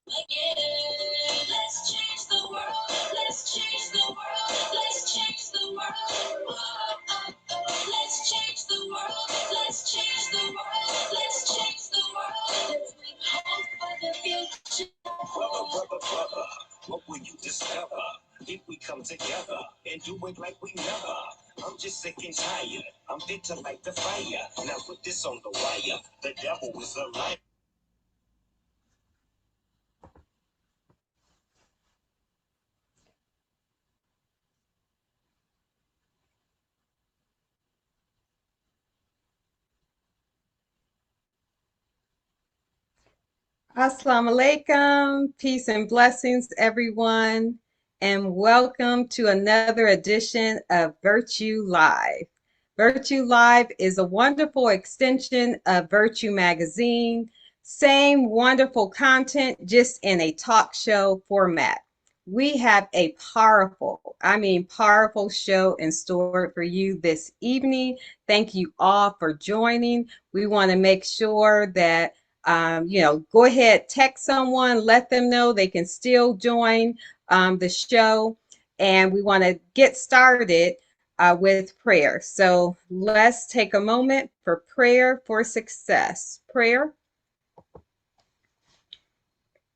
again. Let's change the world. Let's change the world. Let's change the world. Let's change the world. Let's change the world. Let's change the world. Let's bring hope for the future. Brother, what will you discover if we come together and do it like we never? I'm just sick and tired. I'm fit to light the fire. Now put this on the wire. The devil is a liar. Assalamu alaikum, peace and blessings, everyone, and welcome to another edition of Virtue Live. Virtue Live is a wonderful extension of Virtue Magazine, same wonderful content, just in a talk show format. We have a powerful show in store for you this evening. Thank you all for joining. We want to make sure that go ahead, text someone, let them know they can still join the show. And we want to get started with prayer. So let's take a moment for prayer for success. Prayer.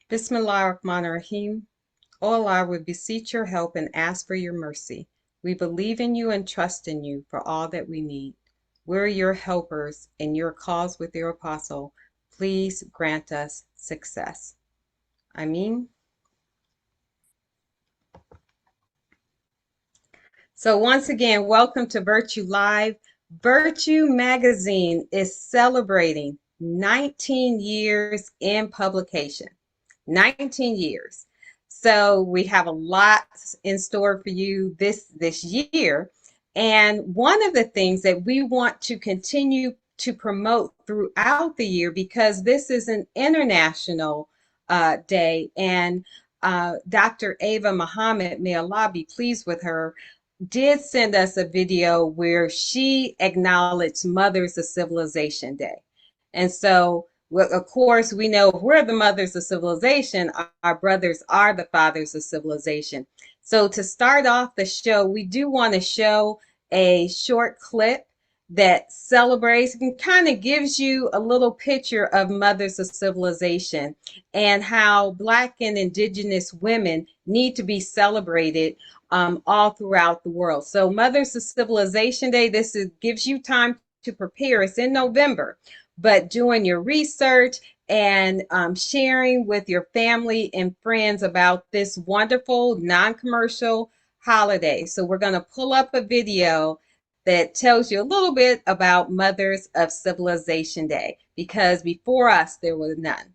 Bismillah ar-Rahman ar-Rahim. O Allah, we beseech your help and ask for your mercy. We believe in you and trust in you for all that we need. We're your helpers in your cause with your apostle. Please grant us success. Ameen. So once again, welcome to Virtue Live. Virtue Magazine is celebrating 19 years in publication. 19 years. So we have a lot in store for you this year. And one of the things that we want to continue to promote throughout the year, because this is an international day, and Dr. Ava Muhammad, may Allah be pleased with her, did send us a video where she acknowledged Mothers of Civilization Day. And so, of course, we know if we're the mothers of civilization, our brothers are the fathers of civilization. So to start off the show, we do want to show a short clip that celebrates and kind of gives you a little picture of mothers of civilization and how Black and Indigenous women need to be celebrated all throughout the world. So Mothers of Civilization Day, gives you time to prepare. It's in November, but doing your research and sharing with your family and friends about this wonderful non-commercial holiday. So we're going to pull up a video that tells you a little bit about Mothers of Civilization Day, because before us, there were none.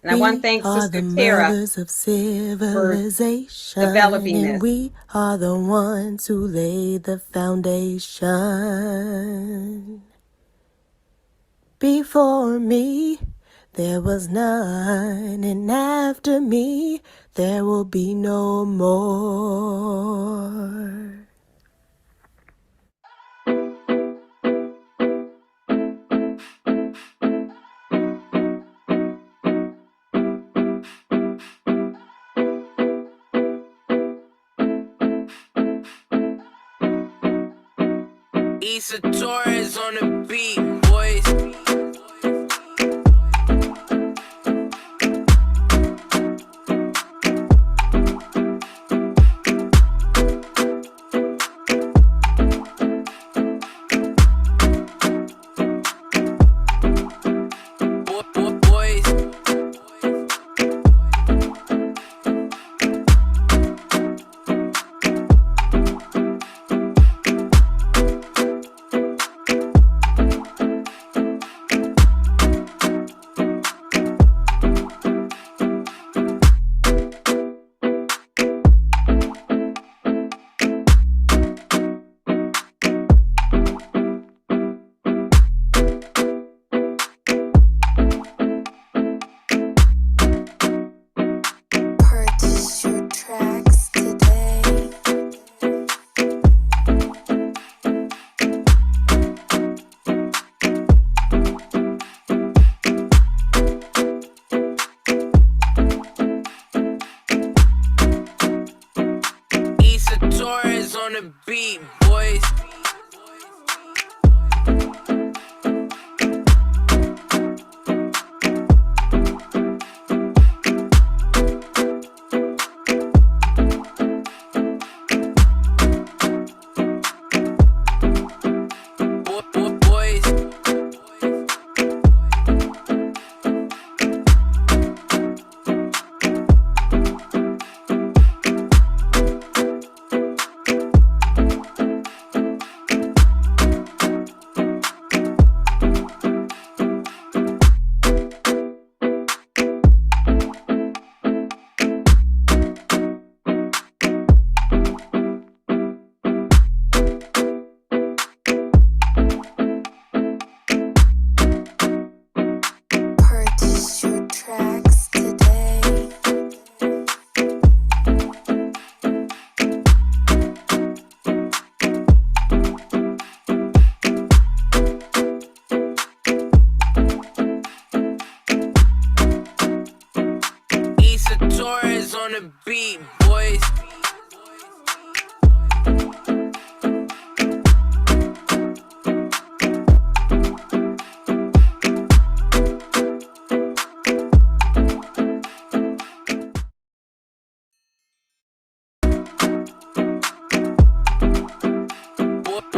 And I want to thank Sister Tara mothers of civilization, for developing this. And we are the ones who laid the foundation. Before me, there was none, and after me, there will be no more. Issa Torres on the beat, boys. on the beat, boys. Purchase your tracks today. Issa Torres on the beat, boys.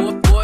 Boys.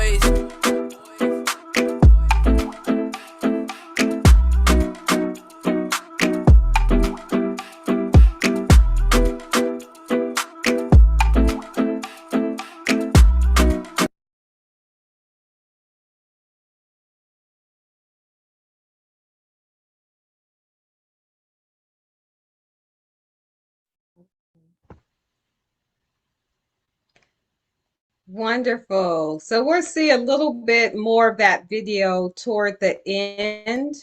Wonderful. So we'll see a little bit more of that video toward the end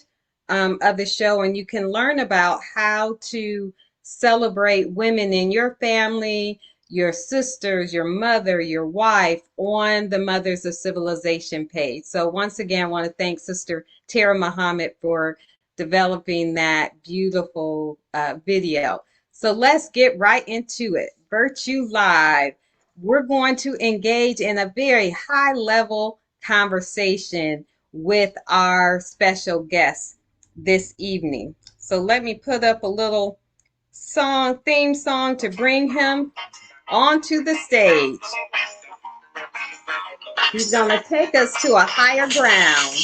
of the show, and you can learn about how to celebrate women in your family, your sisters, your mother, your wife on the Mothers of Civilization page. So once again, I want to thank Sister Tara Muhammad for developing that beautiful video. So let's get right into it. Virtue Live. We're going to engage in a very high level conversation with our special guest this evening. So let me put up a little theme song to bring him onto the stage. He's going to take us to a higher ground,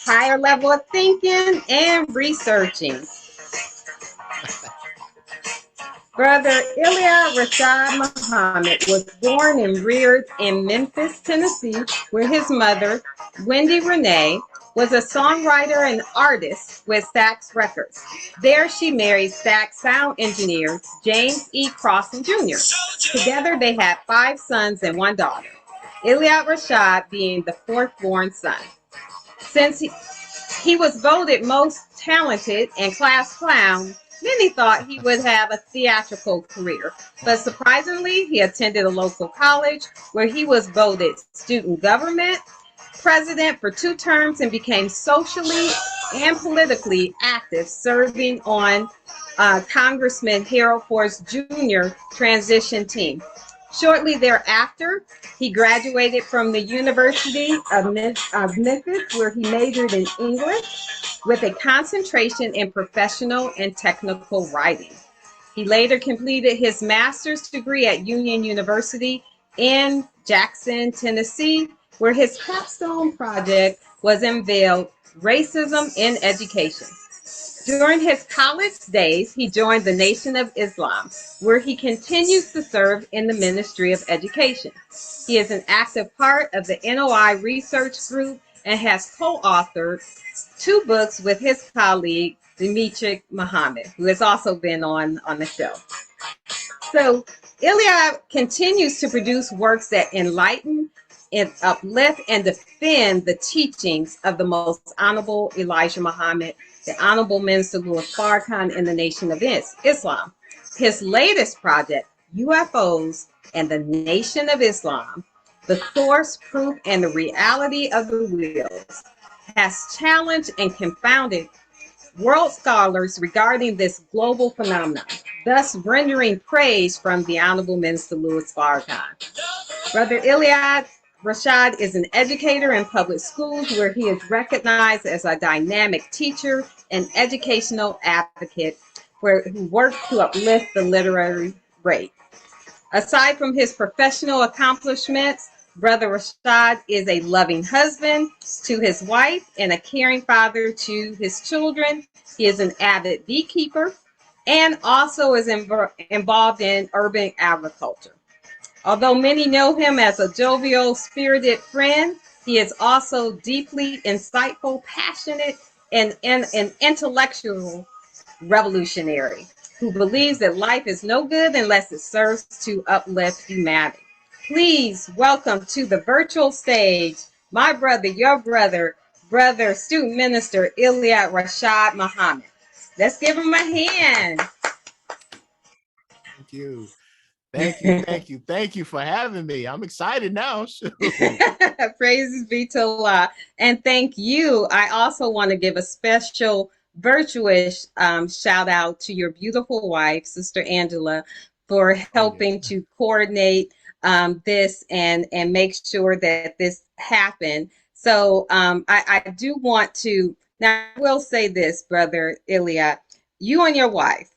higher level of thinking and researching. Brother Ilya Rashad Muhammad was born and reared in Memphis, Tennessee, where his mother, Wendy Renee, was a songwriter and artist with Stax Records. There she married Stax sound engineer James E. Crossan Jr. Together they had 5 sons and 1 daughter, Ilya Rashad being the 4th born son. Since he was voted most talented and class clown, many thought he would have a theatrical career, but surprisingly, he attended a local college where he was voted student government president for 2 terms and became socially and politically active, serving on Congressman Harold Force Jr. transition team. Shortly thereafter, he graduated from the University of Memphis, where he majored in English with a concentration in professional and technical writing. He later completed his master's degree at Union University in Jackson, Tennessee, where his capstone project was unveiled, Racism in Education. During his college days, he joined the Nation of Islam, where he continues to serve in the Ministry of Education. He is an active part of the NOI Research Group and has co-authored 2 books with his colleague, Dimitri Muhammad, who has also been on the show. So Ilya continues to produce works that enlighten and uplift and defend the teachings of the Most Honorable Elijah Muhammad, the Honorable Minister Louis Farrakhan, and the Nation of Islam. His latest project, UFOs and the Nation of Islam, the source, proof, and the reality of the wheels, has challenged and confounded world scholars regarding this global phenomenon, thus rendering praise from the Honorable Minister Louis Farrakhan. Brother Iliad Rashad is an educator in public schools where he is recognized as a dynamic teacher and educational advocate who works to uplift the literary rate. Aside from his professional accomplishments, Brother Rashad is a loving husband to his wife and a caring father to his children. He is an avid beekeeper and also is involved in urban agriculture. Although many know him as a jovial, spirited friend, he is also deeply insightful, passionate, and an intellectual revolutionary who believes that life is no good unless it serves to uplift humanity. Please welcome to the virtual stage my brother, your brother, student minister Iliad Rashad Muhammad. Let's give him a hand. Thank you. Thank you for having me. I'm excited now. Praises be to Allah. And thank you. I also want to give a special virtuous shout out to your beautiful wife, Sister Angela, for helping to coordinate this and make sure that this happened. So I do want to, now I will say this, Brother Iliad, you and your wife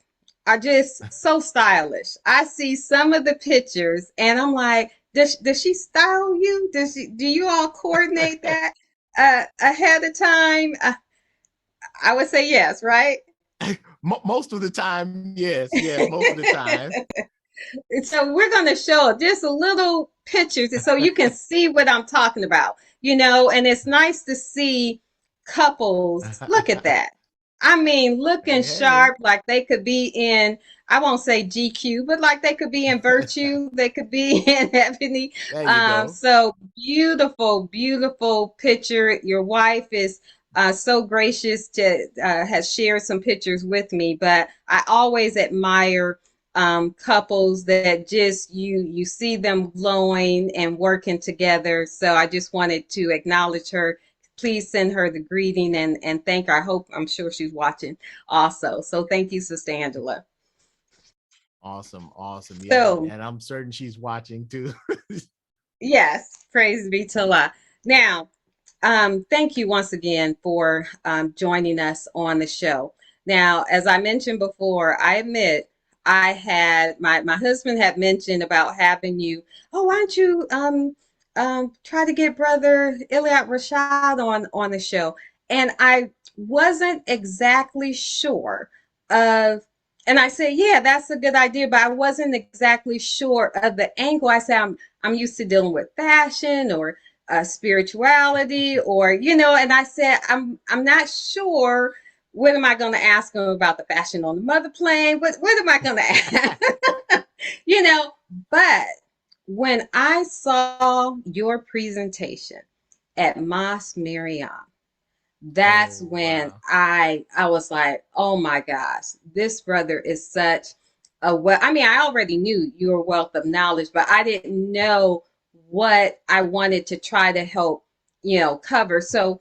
are just so stylish. I see some of the pictures and I'm like, does she style you? Do you all coordinate that ahead of time? I would say yes, right? Most of the time, yes, most of the time. So we're going to show just a little pictures so you can see what I'm talking about, and it's nice to see couples. Look at that. I mean, looking sharp, like they could be in, I won't say GQ, but like they could be in Virtue, they could be in Ebony. So beautiful, beautiful picture. Your wife is so gracious to has shared some pictures with me, but I always admire couples that just you see them glowing and working together. So I just wanted to acknowledge her. Please send her the greeting and thank her. I'm sure she's watching also. So thank you, Sister Angela. Awesome. Yeah, so, and I'm certain she's watching too. Yes, praise be to Allah. Now, thank you once again for joining us on the show. Now, as I mentioned before, I admit I had my husband had mentioned about having you. Oh, why don't you try to get Brother Iliad Rashad on the show? And I wasn't exactly sure of, and I said, yeah, that's a good idea, but I wasn't exactly sure of the angle. I said, I'm used to dealing with fashion or spirituality, or and I said, I'm not sure. What am I going to ask him about the fashion on the mother plane? What am I going to ask? But when I saw your presentation at Mosque Miriam, that's when I was like, oh my gosh, this brother is such I already knew your wealth of knowledge, but I didn't know what I wanted to try to help, cover. So,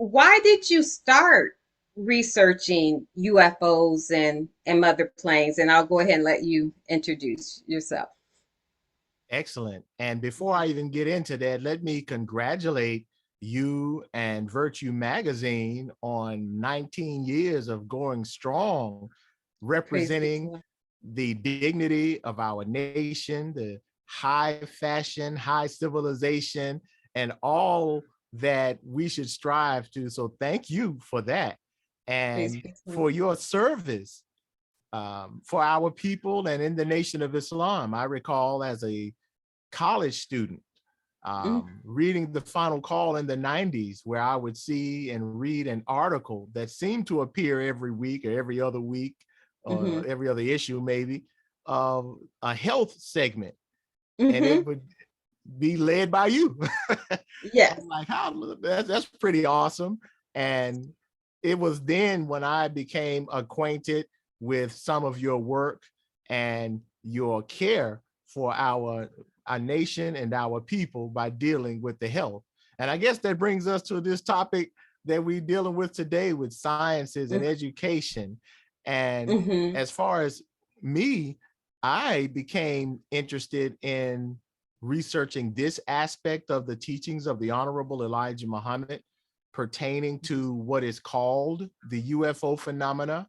why did you start researching UFOs and mother planes? And I'll go ahead and let you introduce yourself. Excellent. And before I even get into that, let me congratulate you and Virtue Magazine on 19 years of going strong, representing the dignity of our nation, the high fashion, high civilization, and all that we should strive to. So thank you for that and for your service for our people and in the Nation of Islam. I recall as a college student reading The Final Call in the 90s, where I would see and read an article that seemed to appear every week or every other week or every other issue, maybe, of a health segment. And it would be led by you. Yes. I'm like, that's pretty awesome. And it was then when I became acquainted with some of your work and your care for our nation and our people by dealing with the health. And I guess that brings us to this topic that we're dealing with today with sciences and education. And as far as me, I became interested in researching this aspect of the teachings of the Honorable Elijah Muhammad pertaining to what is called the UFO phenomena,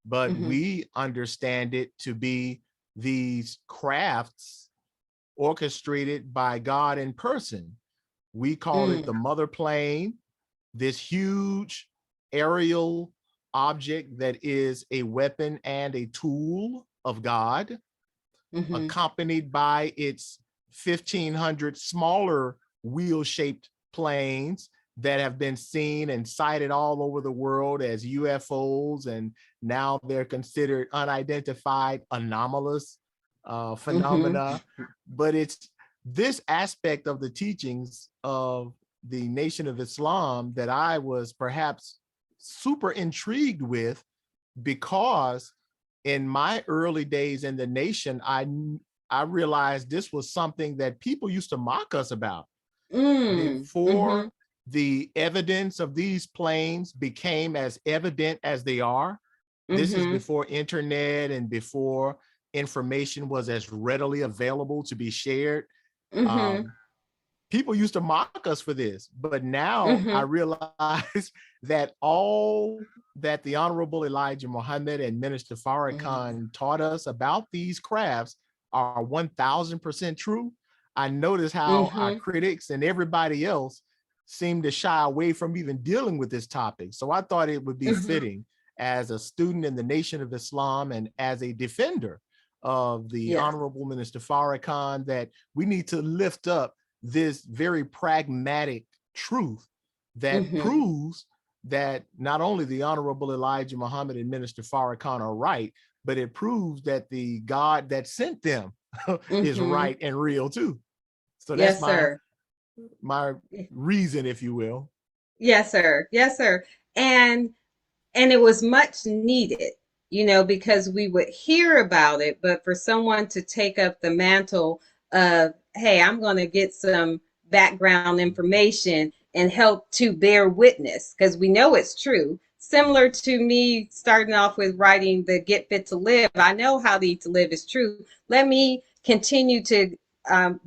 but Mhm. we understand it to be these crafts orchestrated by God in person. We call it Mm. the mother plane, this huge aerial object that is a weapon and a tool of God, Mhm. accompanied by its 1,500 smaller wheel-shaped planes that have been seen and sighted all over the world as UFOs, and now they're considered unidentified anomalous Mhm. phenomena. But it's this aspect of the teachings of the Nation of Islam that I was perhaps super intrigued with, because in my early days in the nation, I realized this was something that people used to mock us about Mm. before Mhm. the evidence of these planes became as evident as they are. This is Mhm. before internet and before information was as readily available to be shared. Mhm. Um, People used to mock us for this, but now I Mhm. realize that all that the Honorable Elijah Muhammad and Minister Mhm. Farrakhan taught us about these crafts are 1000% true. I notice how our Mhm. critics and everybody else seem to shy away from even dealing with this topic. So I thought it would be Mhm. fitting, as a student in the Nation of Islam and as a defender of the Yeah. Honorable Minister Farrakhan, that we need to lift up this very pragmatic truth that Mhm. proves that not only the Honorable Elijah Muhammad and Minister Farrakhan are right, but it proves that the God that sent them is Mhm. right and real too. So that's Yes, my sir. reason, if you will. Yes, sir. Yes, sir. And and it was much needed, because we would hear about it, but for someone to take up the mantle of, hey, I'm going to get some background information and help to bear witness, because we know it's true. Similar to me starting off with writing the Get Fit to Live, I know how to eat to live is true. Let me continue to um,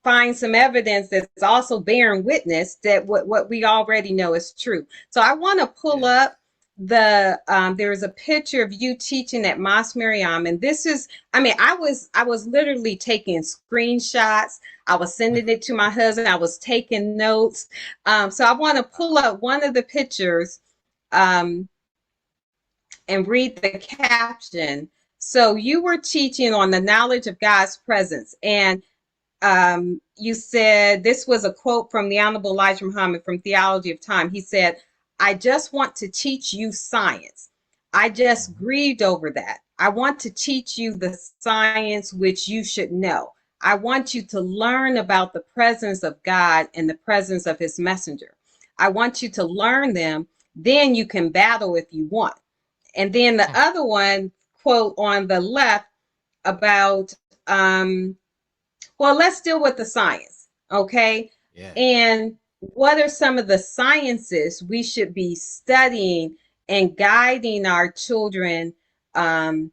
find some evidence that's also bearing witness that what we already know is true. So I want to pull Yes. up there's a picture of you teaching at Mas Mariam, and this is, I was literally taking screenshots. I was sending it to my husband. I was taking notes. So I want to pull up one of the pictures um, and read the caption. So you were teaching on the knowledge of God's presence, and you said this was a quote from the Honorable Elijah Muhammad from Theology of Time. He said, I just want to teach you science. I just grieved over that. I want to teach you the science which you should know. I want you to learn about the presence of God and the presence of his messenger. I want you to learn them. Then you can battle if you want. And then the other one, quote on the left about well, let's deal with the science, okay? Yes. And what are some of the sciences we should be studying and guiding our children um,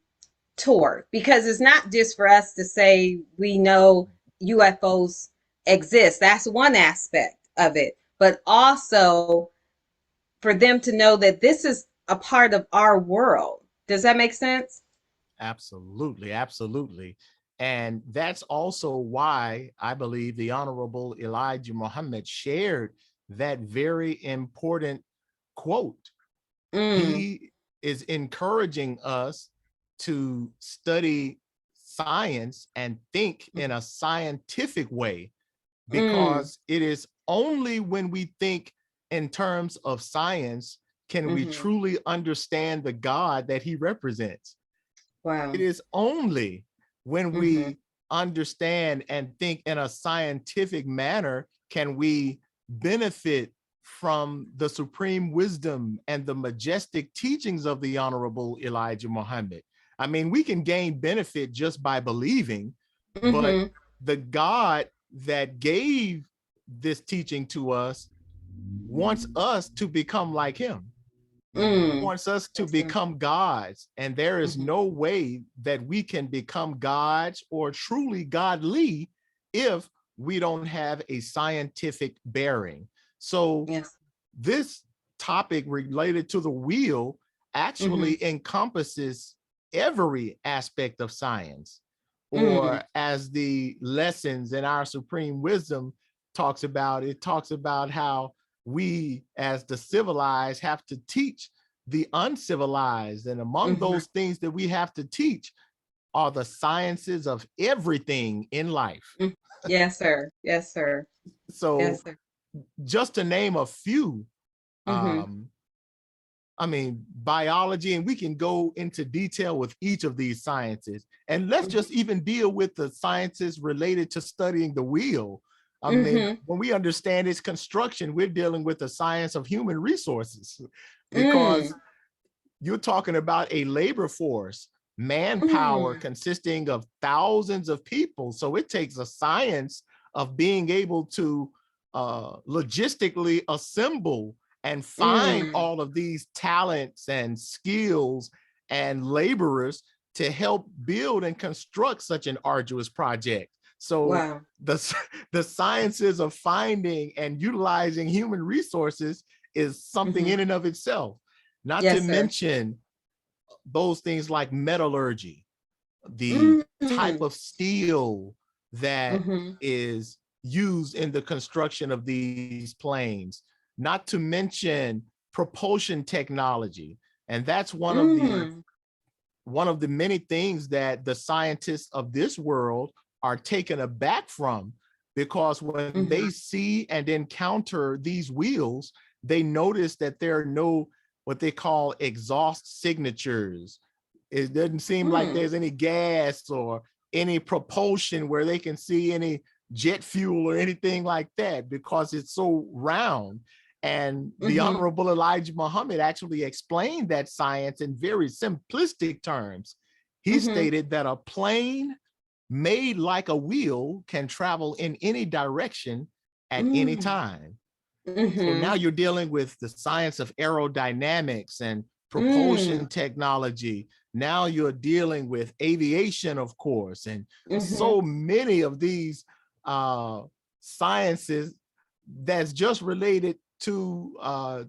toward? Because it's not just for us to say we know UFOs exist. That's one aspect of it. But also for them to know that this is a part of our world. Does that make sense? Absolutely, absolutely. And that's also why I believe the Honorable Elijah Muhammad shared that very important quote. Mm, He is encouraging us to study science and think in a scientific way, mm, because it is only when we think in terms of science can we mm-hmm. truly understand the God that he represents. It Wow. is only when Mm-hmm. we understand and think in a scientific manner can we benefit from the supreme wisdom and the majestic teachings of the Honorable Elijah Muhammad. I mean, we can gain benefit just by believing, but Mm-hmm. the God that gave this teaching to us wants us to become like him. Wants us to Yes, sir. become gods, and there is Mhm. no way that we can become gods or truly godly if we don't have a scientific bearing. So Yes. this topic related to the wheel Mhm. actually encompasses every aspect of science, or Mm. as the lessons in our supreme wisdom talks about, it talks about how we as the civilized have to teach the uncivilized, and among Mhm. those things that we have to teach are the sciences of everything in life. Mm. Yes, sir. Yes, sir. So Yes, sir. just to name a few, Mhm. um, I mean, biology, and we can go into detail with each of these sciences. And let's Mhm. just even deal with the sciences related to studying the wheel. I mean, Mhm. when we understand its construction, we're dealing with the science of human resources, because Mm. you're talking about a labor force, manpower Mm. consisting of thousands of people. So it takes a science of being able to logistically assemble and find Mm. all of these talents and skills and laborers to help build and construct such an arduous project. So Wow. the sciences of finding and utilizing human resources is something Mhm. in and of itself. Not to Yes, sir. mention those things like metallurgy, the type Mm. of steel that Mhm. is used in the construction of these planes, not to mention propulsion technology. And that's Mm. one of the many things that the scientists of this world are taken aback from, because when Mhm. they see and encounter these wheels, they notice that there are no what they call exhaust signatures. It doesn't seem like Mm. there's any gas or any propulsion where they can see any jet fuel or anything like that, because it's so round. And the Mhm. Honorable Elijah Muhammad actually explained that science in very simplistic terms. He Mhm. stated that a plane made like a wheel can travel in any direction at any Mm. time. So now Mhm. you're dealing with the science of aerodynamics and Mm. propulsion technology. Now you're dealing with aviation, of course, and Mhm. so many of these uh, sciences that's just related to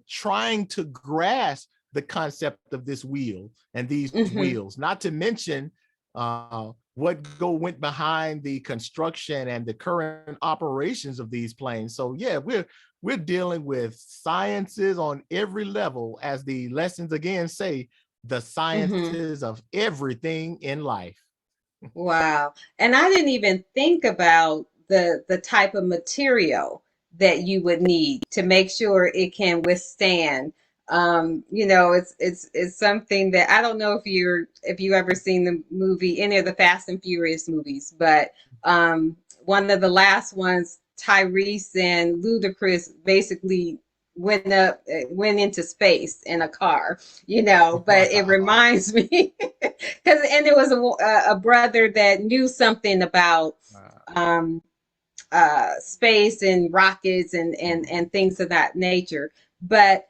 trying to grasp the concept of this wheel and these Mhm. wheels, not to mention what went behind the construction and the current operations of these planes. So yeah, we're dealing with sciences on every level, as the lessons again say, the Mhm. sciences of everything in life. Wow. And I didn't even think about the type of material that you would need to make sure it can withstand. It's something that I don't know if you ever seen the movie, any of the Fast and Furious movies, but one of the last ones, Tyrese and Ludacris basically went into space in a car, but it Wow. reminds me and it was a brother that knew something about um, space and rockets and things of that nature. But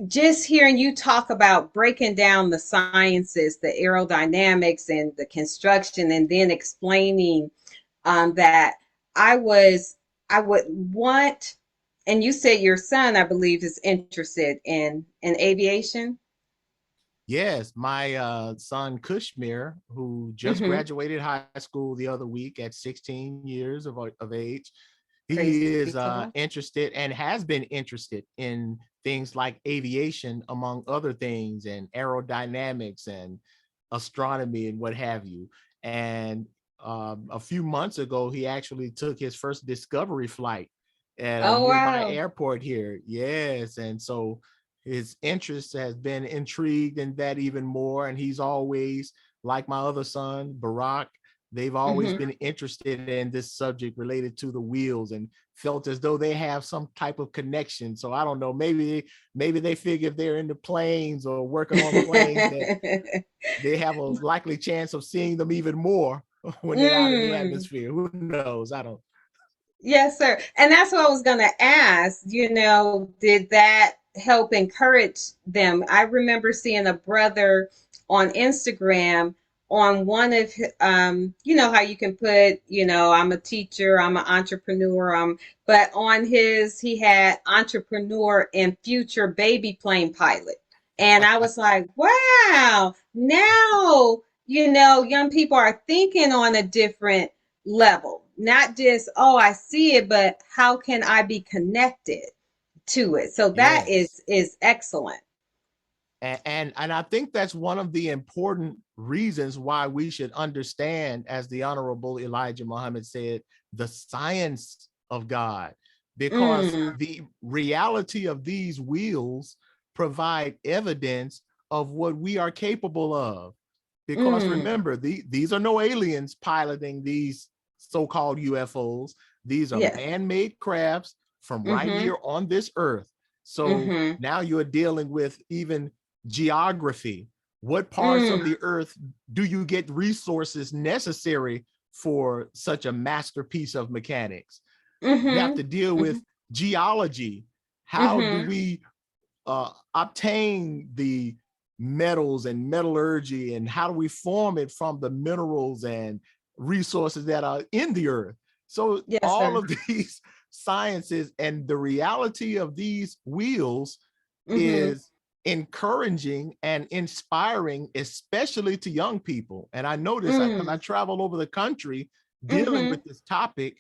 just hearing you talk about breaking down the sciences, the aerodynamics and the construction, and then explaining that I was, I would want, and you said your son, I believe, is interested in aviation. Yes, my son Kushmir, who just Mm-hmm. graduated high school the other week at 16 years of age, Praise he is be to Allah. interested and has been interested in things like aviation, among other things, and aerodynamics and astronomy and what have you. And a few months ago, he actually took his first discovery flight at a Oh nearby wow. airport here. Yes. And so his interest has been intrigued in that even more. And he's always, like my other son, Barack, they've always Mm-hmm. been interested in this subject related to the wheels, and felt as though they have some type of connection. So I don't know, maybe they figure if they're in the planes or working on planes that they have a likely chance of seeing them even more when they're out in the Mm. atmosphere. Who knows? I don't. Yes, sir. And that's what I was going to ask. Did that help encourage them. I remember seeing a brother on Instagram on one of you know how you can put, you know, I'm a teacher, I'm an entrepreneur, but on his he had entrepreneur and future baby plane pilot. And I was like, wow, now, you know, young people are thinking on a different level. Not just, oh, I see it, but how can I be connected to it? So that Yes. is excellent. And I think that's one of the important reasons why we should understand, as the Honorable Elijah Muhammad said, the science of God, because Mm, the reality of these wheels provide evidence of what we are capable of. Because mm, remember, these are no aliens piloting these so-called UFOs. These are yes. man-made crafts from right Mm-hmm. here on this earth. So Mm-hmm. now you're dealing with even geography. What parts of Mm, the earth do you get resources necessary for such a masterpiece of mechanics? You have mm-hmm. to deal Mm-hmm. with geology. How do Mm-hmm. we obtain the metals and metallurgy, and how do we form it from the minerals and resources that are in the earth? So Yes, all sir. of these sciences and the reality of these wheels Mm-hmm. is encouraging and inspiring, especially to young people. And I notice, because I Mm, travel over the country dealing mm-hmm. with this topic,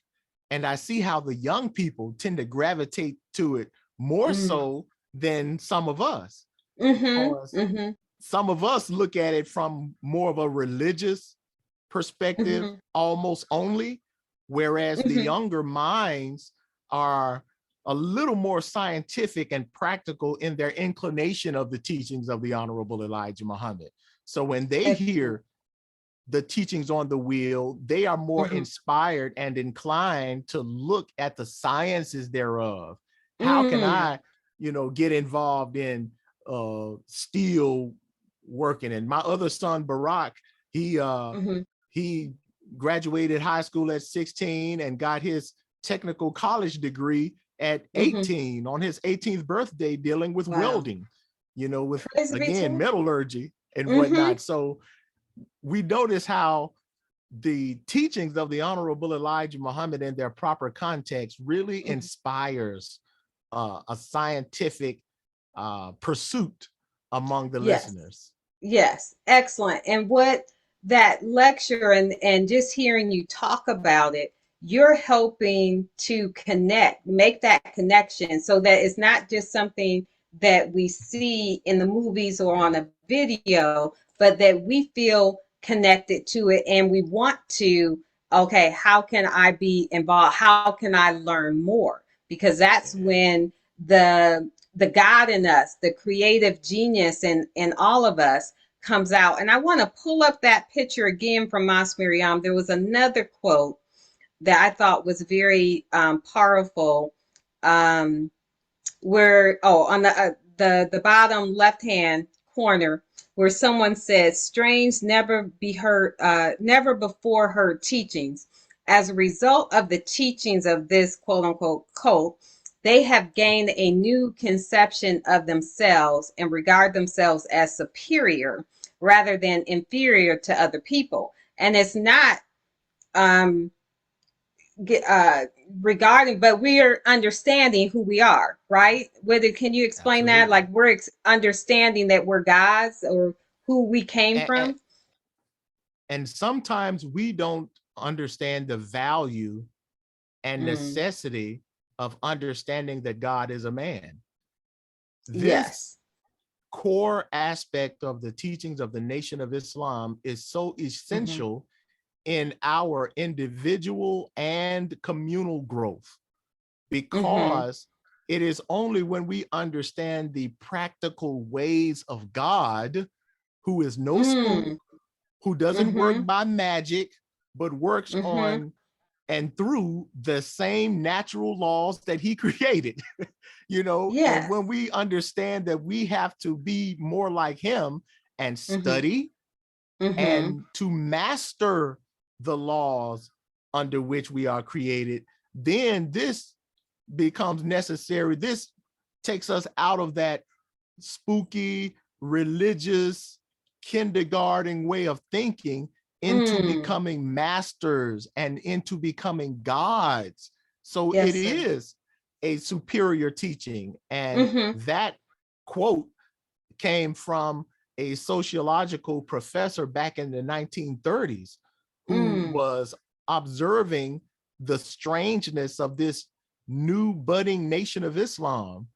and I see how the young people tend to gravitate to it more Mm, so than some of us. mm-hmm. Because Mm-hmm. some of us look at it from more of a religious perspective Mm-hmm. almost only, whereas the Mm-hmm. younger minds are a little more scientific and practical in their inclination of the teachings of the Honorable Elijah Muhammad. So when they Excellent. hear the teachings on the wheel, they are more Mm-hmm. inspired and inclined to look at the sciences thereof. How can Mm, I, get involved in steel working? And my other son, Barack, he mm-hmm. he graduated high school at 16 and got his technical college degree at Mm-hmm. 18 on his 18th birthday, dealing with Wow. welding, with, Praise be to again, him. metallurgy and Mm-hmm. whatnot. So we notice how the teachings of the Honorable Elijah Muhammad in their proper context really Mm-hmm. inspires a scientific pursuit among the Yes. listeners. Yes. Excellent. And what that lecture and just hearing you talk about it, you're helping to connect, make that connection so that it's not just something that we see in the movies or on a video, but that we feel connected to it and we want to, okay, how can I be involved? How can I learn more? Because that's Yes. when the God in us, the creative genius in all of us comes out. And I want to pull up that picture again from Mas Miriam. There was another quote that I thought was very powerful. Where on the bottom left hand corner, where someone says, "Strange, never before heard teachings. As a result of the teachings of this quote unquote cult, they have gained a new conception of themselves and regard themselves as superior rather than inferior to other people." And it's not um, uh, regarding, but we are understanding who we are, right? Whether can you explain that? Absolutely. Like we're understanding that we're gods or who we came And, from. and sometimes we don't understand the value and Mm, necessity of understanding that God is a man. This yes. core aspect of the teachings of the Nation of Islam is so Mm-hmm. essential in our individual and communal growth, Mm-hmm. because it is only when we understand the practical ways of God, who is no spook, Mm, who doesn't work mm-hmm. by magic, but works Mm-hmm. on and through the same natural laws that he created. And Yes. when we understand that we have to be more like him and Mm-hmm. study Mm-hmm. and to master the laws under which we are created, then this becomes necessary. This takes us out of that spooky, religious, kindergarten way of thinking into becoming masters and into becoming gods. So it Yes, sir. is a superior teaching. And that quote came from a sociological professor back in the 1930s who was observing the strangeness of this new budding nation of Islam.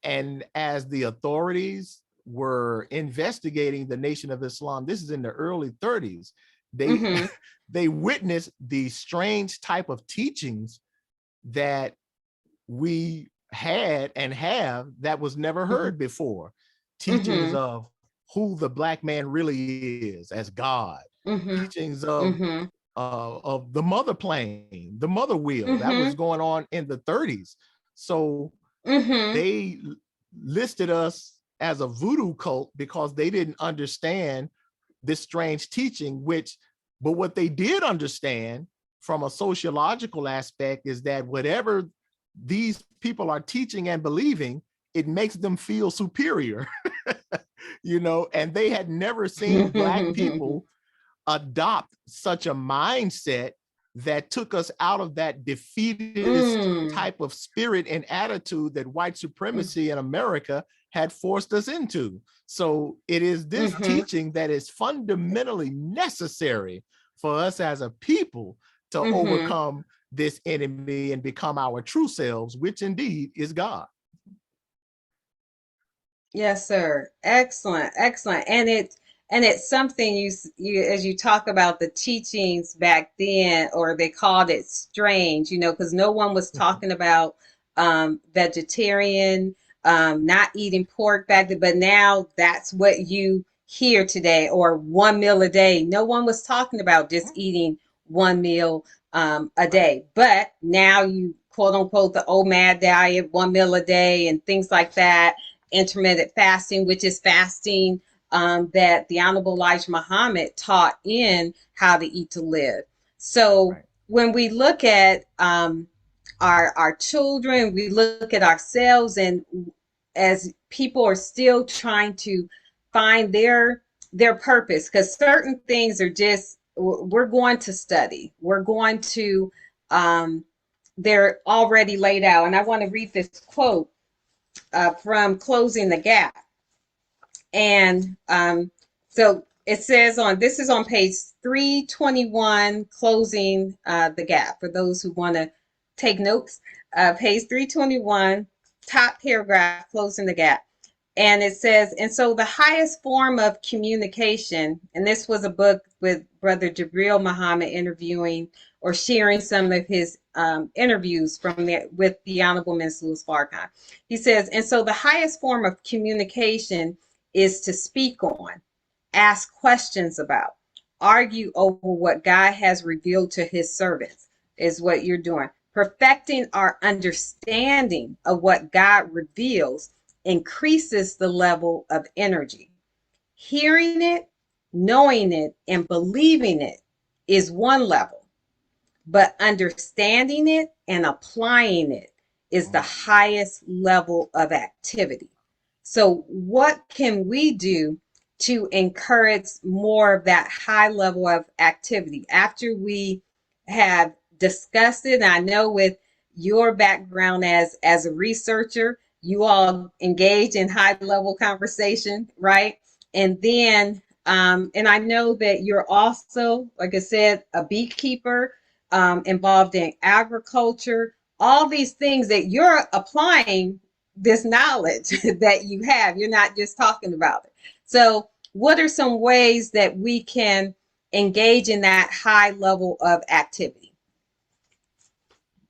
And as the authorities were investigating the Nation of Islam, this is in the early 30s, they they witnessed the strange type of teachings that we had and have that was never heard before. Teachings of who the Black man really is as God, teachings of the mother plane, the mother wheel that was going on in the 30s. So they listed us as a voodoo cult because they didn't understand this strange teaching, but what they did understand from a sociological aspect is that whatever these people are teaching and believing, it makes them feel superior, and they had never seen Black people adopt such a mindset that took us out of that defeatist type of spirit and attitude that white supremacy in America had forced us into. So it is this teaching that is fundamentally necessary for us as a people to overcome this enemy and become our true selves, which indeed is God. Yes, sir. Excellent, excellent. And it's something you as you talk about the teachings back then, or they called it strange, because no one was talking about vegetarian, not eating pork back then, but now that's what you hear today, or one meal a day. No one was talking about just eating one meal a day, but now you quote unquote the OMAD diet, one meal a day, and things like that. Intermittent fasting, which is fasting that the Honorable Elijah Muhammad taught in How to Eat to Live. So when we look at our children, we look at ourselves, and as people are still trying to find their purpose, because certain things are just, we're going to study, we're going to they're already laid out. And I want to read this quote from Closing the Gap. And so it says this is on page 321, Closing the Gap, for those who want to take notes. Page 321, top paragraph, Closing the Gap. And it says, and so the highest form of communication, and this was a book with Brother Jabril Muhammad interviewing or sharing some of his interviews with the Honorable Minister Louis Farrakhan. He says, and so the highest form of communication is to speak on, ask questions about, argue over what God has revealed to his servants, is what you're doing. Perfecting our understanding of what God reveals increases the level of energy. Hearing it, knowing it, and believing it is one level, but understanding it and applying it is the highest level of activity. So what can we do to encourage more of that high level of activity after we have discussed it? And I know with your background as a researcher, you all engage in high level conversation, right? And then, and I know that you're also, like I said, a beekeeper, involved in agriculture, all these things that you're applying this knowledge that you have. You're not just talking about it. So what are some ways that we can engage in that high level of activity?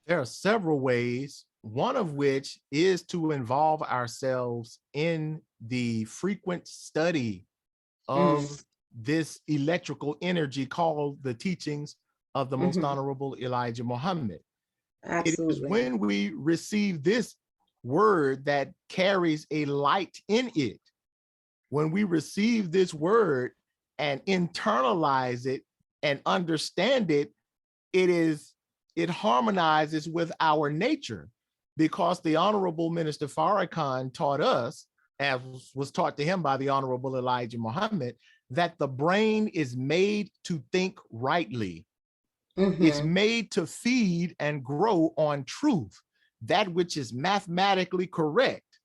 There are several ways, one of which is to involve ourselves in the frequent study of this electrical energy called the teachings of the Most Honorable Elijah Muhammad. Absolutely. It is when we receive this word that carries a light in it. When we receive this word and internalize it and understand it, it harmonizes with our nature. because the Honorable Minister Farrakhan taught us, as was taught to him by the Honorable Elijah Muhammad, that the brain is made to think rightly. It's made to feed and grow on truth, that which is mathematically correct.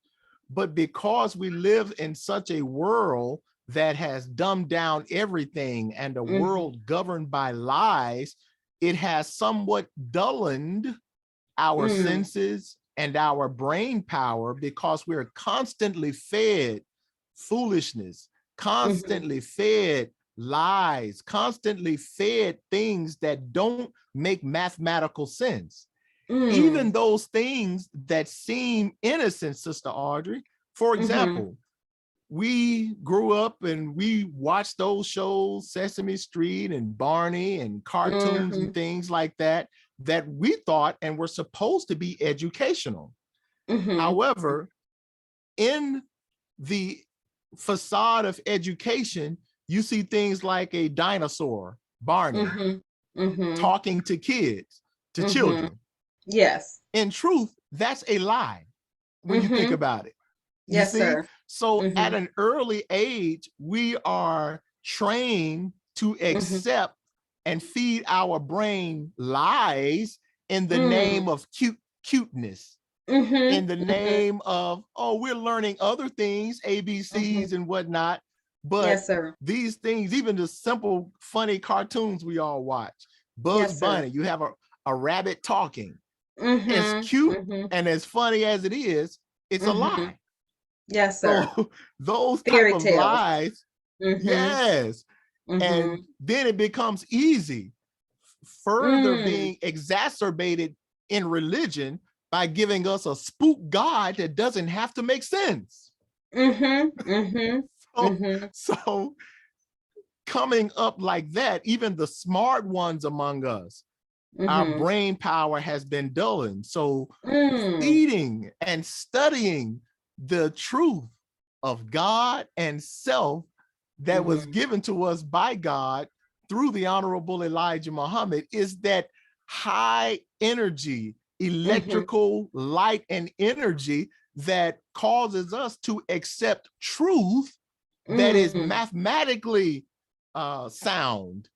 But because we live in such a world that has dumbed down everything and a world governed by lies, it has somewhat dulled our senses and our brain power, because we're constantly fed foolishness, constantly fed lies, constantly fed things that don't make mathematical sense. Even those things that seem innocent, Sister Audrey. For example, we grew up and we watched those shows, Sesame Street and Barney and cartoons and things like that, that we thought and were supposed to be educational. However, in the facade of education, you see things like a dinosaur, Barney, talking to kids, to children. Yes. In truth, that's a lie when you think about it. You Yes, see? sir. So at an early age, we are trained to accept and feed our brain lies in the name of cuteness, in the name of, oh, we're learning other things, ABCs and whatnot. But Yes, sir. these things, even the simple, funny cartoons we all watch, Bugs Yes, sir. Bunny, you have a rabbit talking. As cute and as funny as it is, it's a lie. Yes, sir. So those Fairy type of tales. lies, yes. And then it becomes easy, further being exacerbated in religion by giving us a spook God that doesn't have to make sense. So coming up like that, even the smart ones among us, our brain power has been dulling. So feeding and studying the truth of God and self that was given to us by God through the Honorable Elijah Muhammad is that high energy, electrical light and energy that causes us to accept truth that is mathematically sound,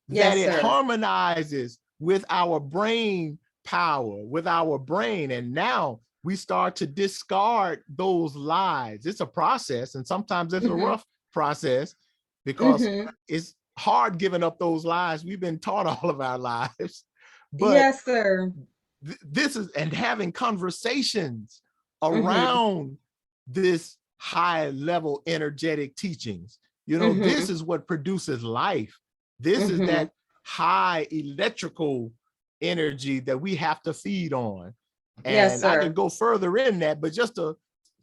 Yes, that it sir. harmonizes with our brain power, with our brain. And now we start to discard those lies. It's a process, and sometimes it's a rough process, because it's hard giving up those lies we've been taught all of our lives. But yes, sir. This is, and having conversations around this high level energetic teachings, you know, this is what produces life. This is that high electrical energy that we have to feed on. And Yes, I sir. can go further in that, but just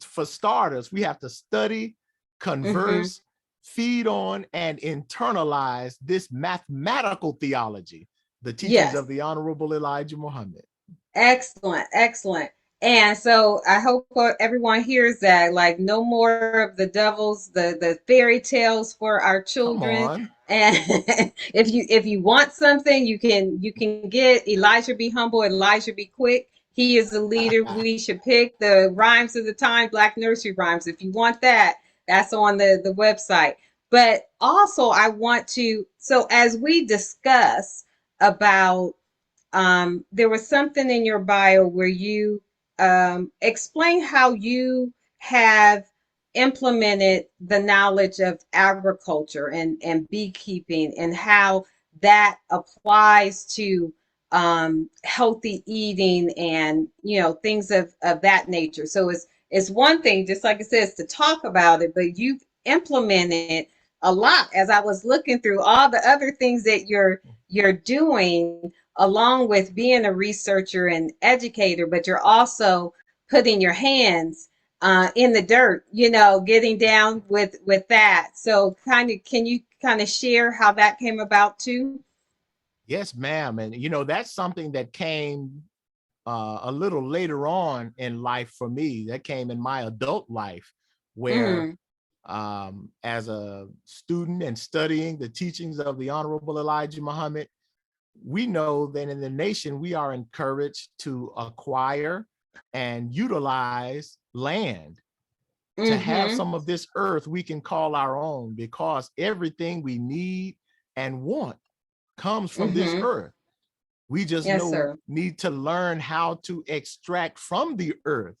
for starters, we have to study, converse, feed on, and internalize this mathematical theology, the teachings Yes. of the Honorable Elijah Muhammad. Excellent, excellent. And so I hope everyone hears that, like, no more of the devils, the fairy tales for our Come children. on. And if you want something, you can get Elijah Be Humble, Elijah Be Quick. He is the leader. We should pick the rhymes of the time, Black nursery rhymes. If you want that, that's on the website. But also I want to, so as we discuss about there was something in your bio where you explain how you have implemented the knowledge of agriculture and beekeeping, and how that applies to healthy eating and, you know, things of that nature. So it's one thing, just like it says, to talk about it, but you've implemented a lot. As I was looking through all the other things that you're doing, along with being a researcher and educator, but you're also putting your hands in the dirt, you know, getting down with that. So can you kind of share how that came about too? Yes, ma'am. And you know, that's something that came a little later on in life for me. That came in my adult life, where as a student and studying the teachings of the Honorable Elijah Muhammad, we know that in the nation, we are encouraged to acquire and utilize land to have Mm-hmm. some of this earth we can call our own, because everything we need and want comes from this Mm-hmm. earth. We just Yes, sir. need to learn how to extract from the earth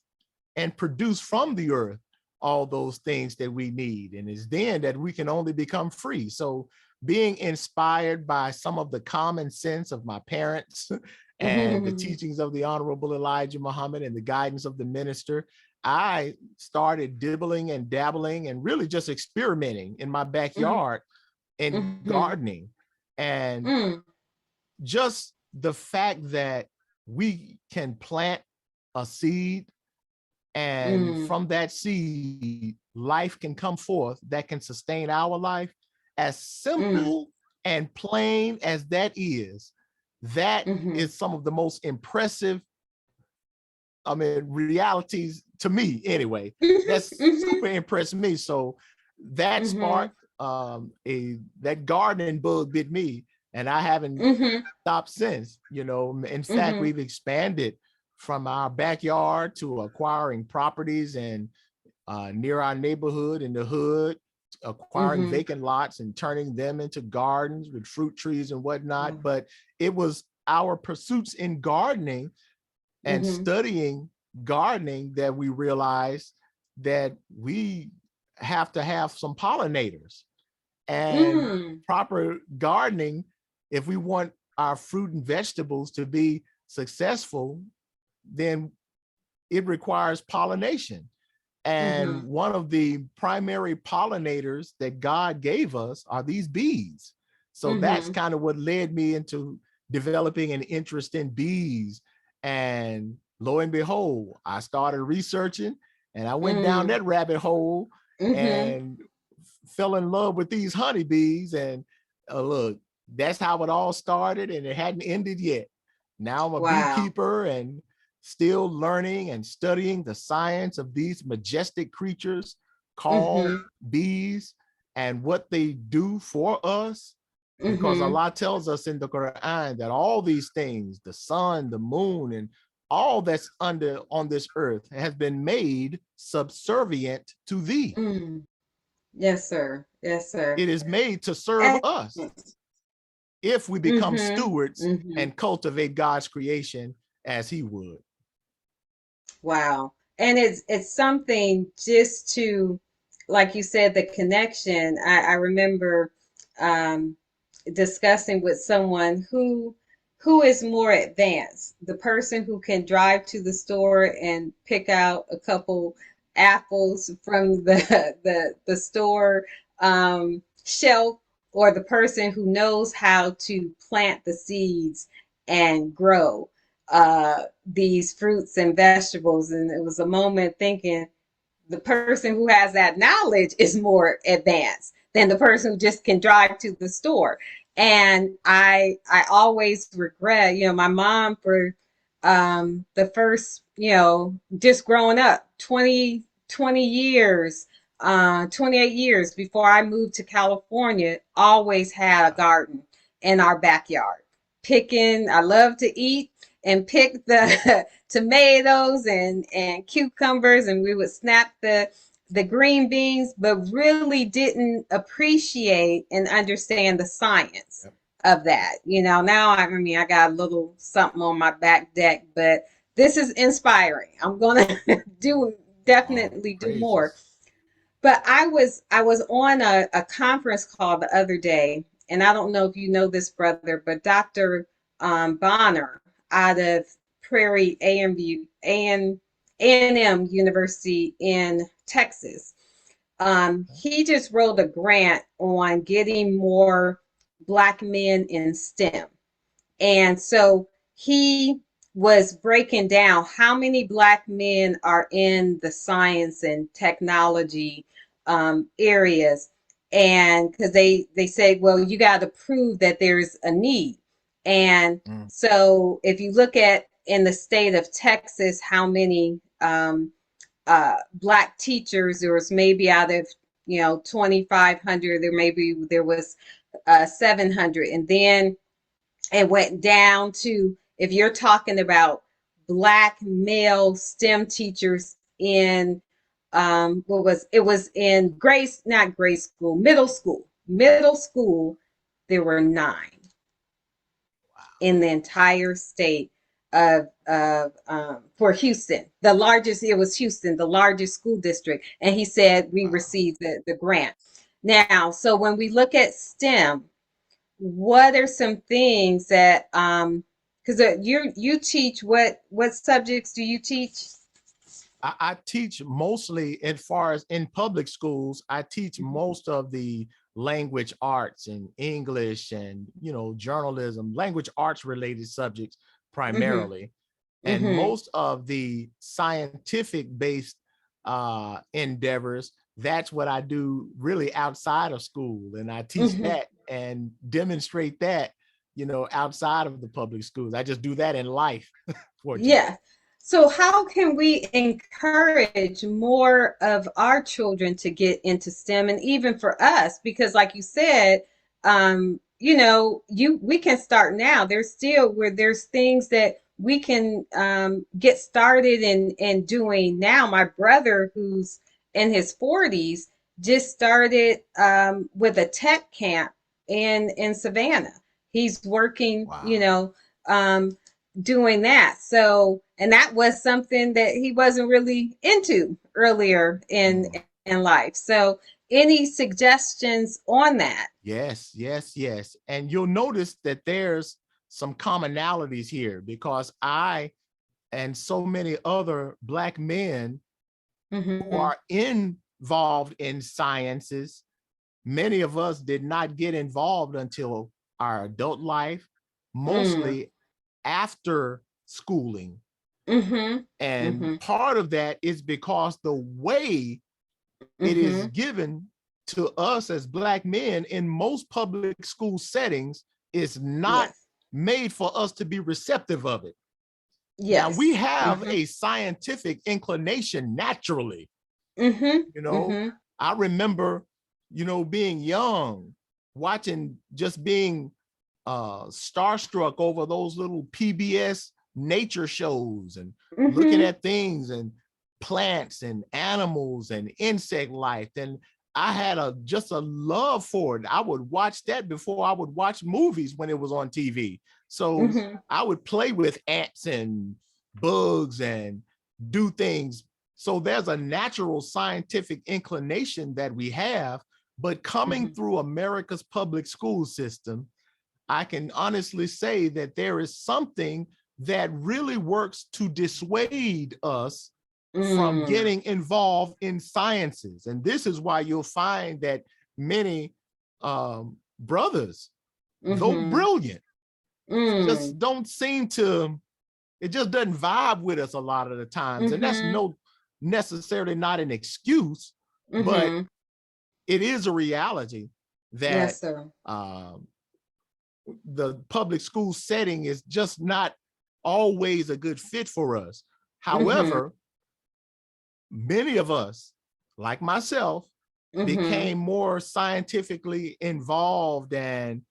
and produce from the earth all those things that we need. And it's then that we can only become free. So being inspired by some of the common sense of my parents and the Mm-hmm. teachings of the Honorable Elijah Muhammad and the guidance of the minister, I started dibbling and dabbling and really just experimenting in my backyard in Mm-hmm. gardening. And Mm. just the fact that we can plant a seed, and Mm. from that seed, life can come forth that can sustain our life. As Mm. simple and plain as that Mm-hmm. is some of the most impressive, I mean, realities to me anyway. That's Mm-hmm. super impressed me. So that Mm-hmm. sparked that gardening bug bit me, and I haven't Mm-hmm. stopped since. You know, in fact, Mm-hmm. we've expanded from our backyard to acquiring properties and near our neighborhood in the hood, acquiring Mm-hmm. vacant lots and turning them into gardens with fruit trees and whatnot. Mm-hmm. But it was our pursuits in gardening and Mm-hmm. studying gardening that we realized that we have to have some pollinators and Mm-hmm. proper gardening. If we want our fruit and vegetables to be successful, then it requires pollination. And Mm-hmm. one of the primary pollinators that God gave us are these bees. So that's Mm-hmm. kind of what led me into developing an interest in bees. And lo and behold, I started researching and I went down Mm-hmm. that rabbit hole Mm-hmm. and fell in love with these honeybees. And look, that's how it all started, and it hadn't ended yet. Now I'm a Wow. beekeeper and still learning and studying the science of these majestic creatures called Mm-hmm. bees and what they do for us. Because Mm-hmm. Allah tells us in the Quran that all these things, the sun, the moon, and all that's under on this earth has been made subservient to thee. Mm. Yes, sir. Yes, sir. It is made to serve us Excellent. if we become Mm-hmm. stewards Mm-hmm. and cultivate God's creation as he would. Wow. And it's something just to, like you said, the connection. I remember um, discussing with someone who is more advanced, the person who can drive to the store and pick out a couple apples from the store shelf, or the person who knows how to plant the seeds and grow these fruits and vegetables. And it was a moment thinking the person who has that knowledge is more advanced than the person who just can drive to the store. And I always regret, my mom for the first, just growing up 20 years, 28 years before I moved to California, always had a garden in our backyard. Picking, I love to eat and pick the tomatoes and cucumbers, and we would snap the green beans, but really didn't appreciate and understand the science Yep. of that. Now I mean I got a little something on my back deck, but this is inspiring. I'm gonna do All definitely do more. praises. But I was on a conference call the other day, and I don't know if you know this brother, but Dr. Bonner out of Prairie A&M University in Texas. He just wrote a grant on getting more Black men in STEM. And so he was breaking down how many Black men are in the science and technology areas. And because they say, well, you got to prove that there's a need. And Mm. so if you look at in the state of Texas, how many Black teachers there was, maybe out of 2,500, there was 700, and then it went down to, if you're talking about Black male STEM teachers in it was in not grade school, middle school. There were 9 in the entire state of for Houston. It was Houston, the largest school district. And he said we received the grant. Now, so when we look at STEM, what are some things that because you teach what subjects do you teach? I teach mostly, as far as in public schools, I teach most of the language arts and English and, journalism, language arts related subjects primarily. And most of the scientific based endeavors, that's what I do really outside of school. And I teach that and demonstrate that, outside of the public schools. I just do that in life. Yeah. So how can we encourage more of our children to get into STEM, and even for us? Because like you said, we can start now. There's things that we can get started in doing now. My brother, who's in his 40s, just started with a tech camp in Savannah. He's working, doing that. So, and that was something that he wasn't really into earlier in life. So, any suggestions on that? Yes. And you'll notice that there's some commonalities here, because I and so many other Black men who are involved in sciences, many of us did not get involved until our adult life, mostly after schooling. And part of that is because the way it is given to us as Black men in most public school settings is not made for us to be receptive of it. Now, we have a scientific inclination naturally. I remember, being young, being starstruck over those little PBS nature shows and looking at things and plants and animals and insect life. And I had just a love for it. I would watch that before I would watch movies when it was on TV. So I would play with ants and bugs and do things. So there's a natural scientific inclination that we have, but coming through America's public school system, I can honestly say that there is something that really works to dissuade us from getting involved in sciences. And this is why you'll find that many brothers, though brilliant, just don't seem to, it just doesn't vibe with us a lot of the times. And that's necessarily not an excuse, but it is a reality that the public school setting is just not always a good fit for us. However, many of us, like myself, became more scientifically involved and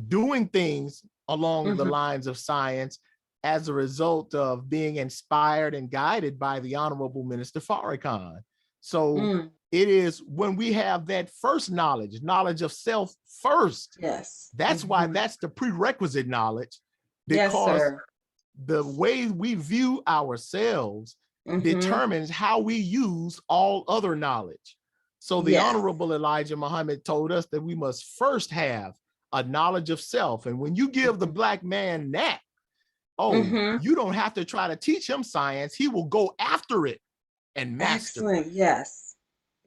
doing things along the lines of science as a result of being inspired and guided by the Honorable Minister Farrakhan. So it is when we have that first knowledge of self first. That's why that's the prerequisite knowledge, because the way we view ourselves determines how we use all other knowledge. So the Honorable Elijah Muhammad told us that we must first have a knowledge of self. And when you give the Black man that, you don't have to try to teach him science. He will go after it and master it.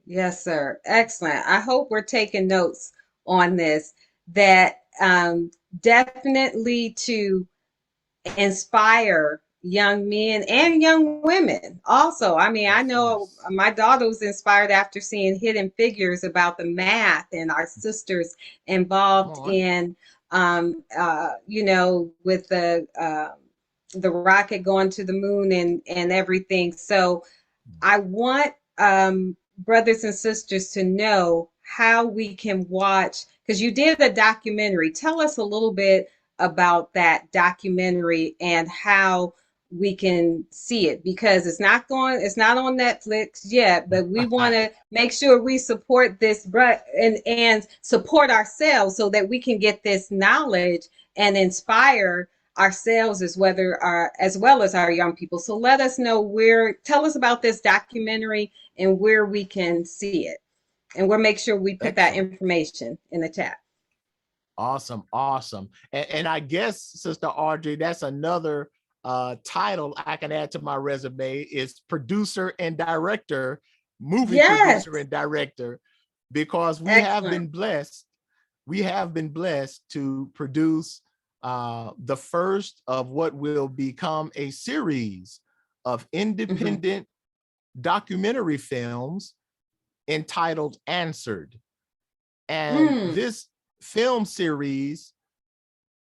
Yes, sir. Excellent. I hope we're taking notes on this, that definitely to inspire young men and young women also. I mean, I know my daughter was inspired after seeing Hidden Figures about the math and our sisters involved in with the rocket going to the moon and everything. So I want brothers and sisters to know how we can watch, because you did a documentary. Tell us a little bit about that documentary and how we can see it, because it's not on Netflix yet, but we want to make sure we support this and support ourselves so that we can get this knowledge and inspire ourselves as well as our young people. So let us know tell us about this documentary and where we can see it. And we'll make sure we put that Excellent. information in the chat. Awesome, awesome. And I guess, Sister Audrey, that's another title I can add to my resume, is producer and director, movie Yes. producer and director, because we Excellent. have been blessed. We have been blessed to produce the first of what will become a series of independent documentary films entitled Answered. And this film series,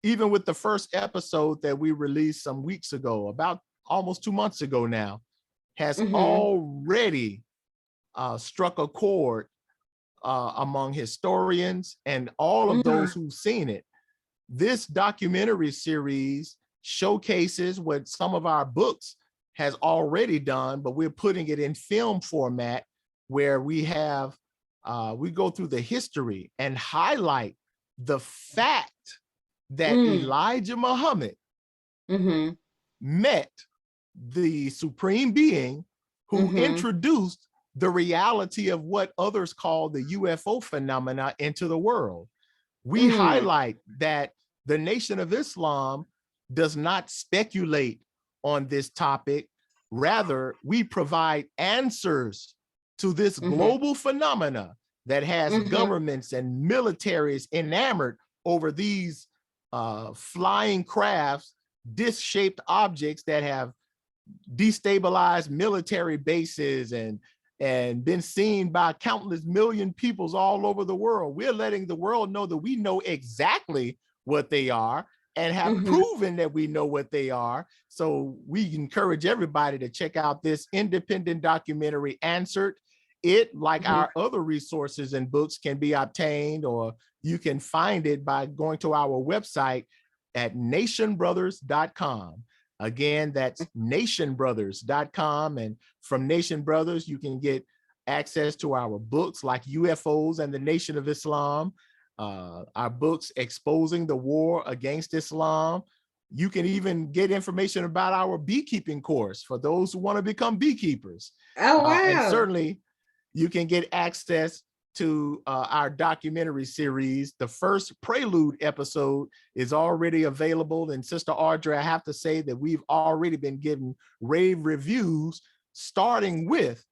even with the first episode that we released some weeks ago, about almost 2 months ago now, has already struck a chord among historians and all of those who've seen it. This documentary series showcases what some of our books has already done, but we're putting it in film format, where we go through the history and highlight the fact that Elijah Muhammad met the supreme being who introduced the reality of what others call the UFO phenomena into the world. We highlight that the Nation of Islam does not speculate on this topic. Rather, we provide answers to this global phenomena that has governments and militaries enamored over these flying crafts, disc-shaped objects that have destabilized military bases and been seen by countless million peoples all over the world. We're letting the world know that we know exactly what they are and have proven that we know what they are. So we encourage everybody to check out this independent documentary, Answered. It, like our other resources and books, can be obtained, or you can find it by going to our website at nationbrothers.com. Again, that's nationbrothers.com. And from Nation Brothers, you can get access to our books like UFOs and the Nation of Islam, our books exposing the war against Islam. You can even get information about our beekeeping course for those who want to become beekeepers. Oh, wow. And certainly you can get access to our documentary series. The first prelude episode is already available. And Sister Audrey, I have to say that we've already been getting rave reviews, starting with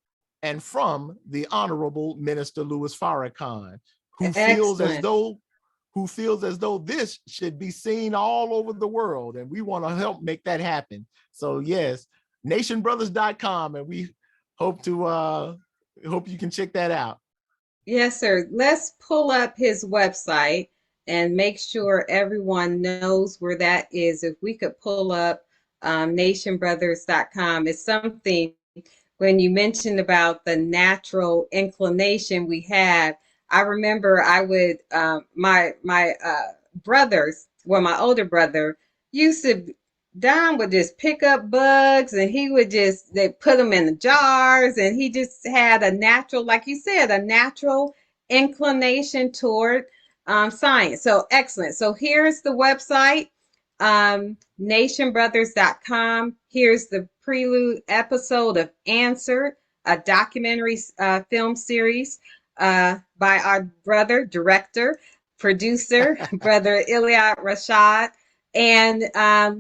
and from the Honorable Minister Louis Farrakhan, who feels as though this should be seen all over the world. And we want to help make that happen. So yes, nationbrothers.com, and we hope you can check that out. Yes, sir. Let's pull up his website and make sure everyone knows where that is. If we could pull up nationbrothers.com. It's something, when you mentioned about the natural inclination we have, I remember I would, my brothers, well, my older brother used to, Don would just pick up bugs and they put them in the jars, and he just had a natural, like you said, a natural inclination toward science. So excellent. So here's the website, nationbrothers.com. Here's the prelude episode of Answered, a documentary film series by our brother, director, producer, brother Iliad Rashad. And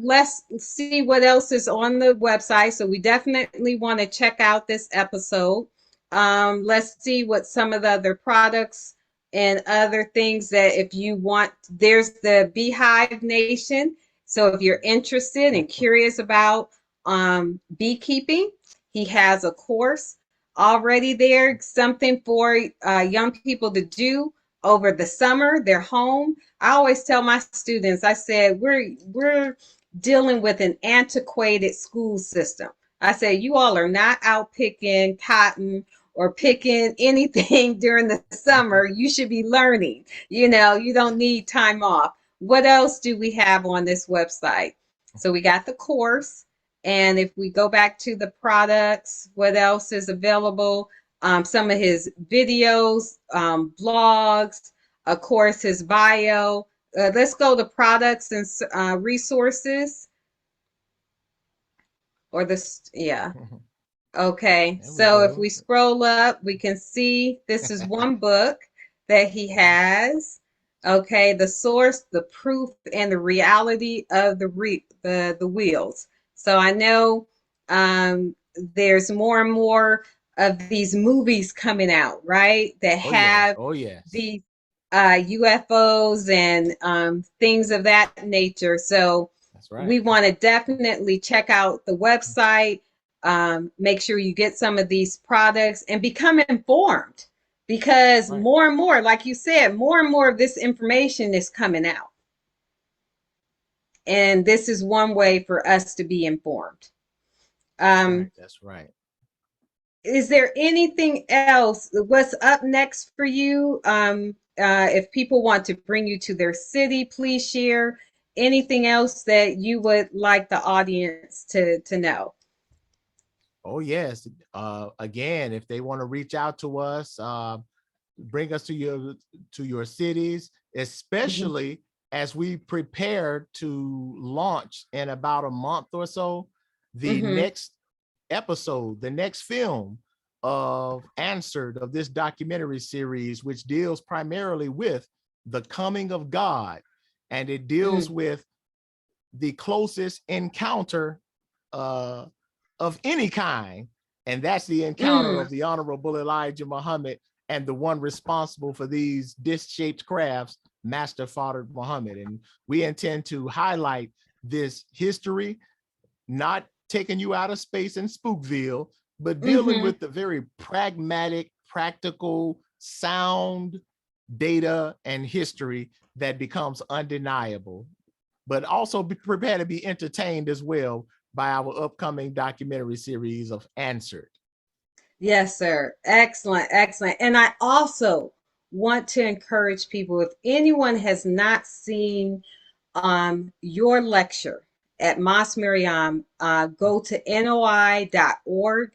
let's see what else is on the website. So we definitely want to check out this episode. Let's see what some of the other products and other things that if you want, there's the Beehive Nation. So if you're interested and curious about beekeeping, he has a course already there, something for young people to do over the summer. They're home. I always tell my students, I said, we're dealing with an antiquated school system. I said, you all are not out picking cotton or picking anything during the summer. You should be learning. You know, you don't need time off. what else do we have on this website? So we got the course. And if we go back to the products, what else is available? Some of his videos, blogs, of course, his bio. Let's go to products and resources. Or this, yeah. Okay, There we so if go. we scroll up, we can see this is one book that he has. Okay, the source, the proof, and the reality of the wheels. So I know there's more and more of these movies coming out, right? That Oh yes. have Oh yes. these UFOs and things of that nature. So That's right. we want to definitely check out the website. Make sure you get some of these products and become informed, because Right. more and more, like you said, more and more of this information is coming out. And this is one way for us to be informed. That's right. Um, That's right. is there anything else? What's up next for you? If people want to bring you to their city, please share anything else that you would like the audience to know. Oh yes. Again, if they want to reach out to us, bring us to your cities, Mhm. especially as we prepare to launch in about a month or so the Mhm. next episode, the next film of Answered, of this documentary series, which deals primarily with the coming of God, and it deals Mm. with the closest encounter uh, of any kind, and that's the encounter Mm. of the Honorable Elijah Muhammad and the one responsible for these disc-shaped crafts, Master Fard Muhammad. And we intend to highlight this history, not taking you out of space in Spookville, but dealing Mhm. with the very pragmatic, practical, sound data and history that becomes undeniable, but also be prepared to be entertained as well by our upcoming documentary series of Answered. Yes, sir. Excellent, excellent. And I also want to encourage people, if anyone has not seen your lecture at Mas Miriam, go to noi.org,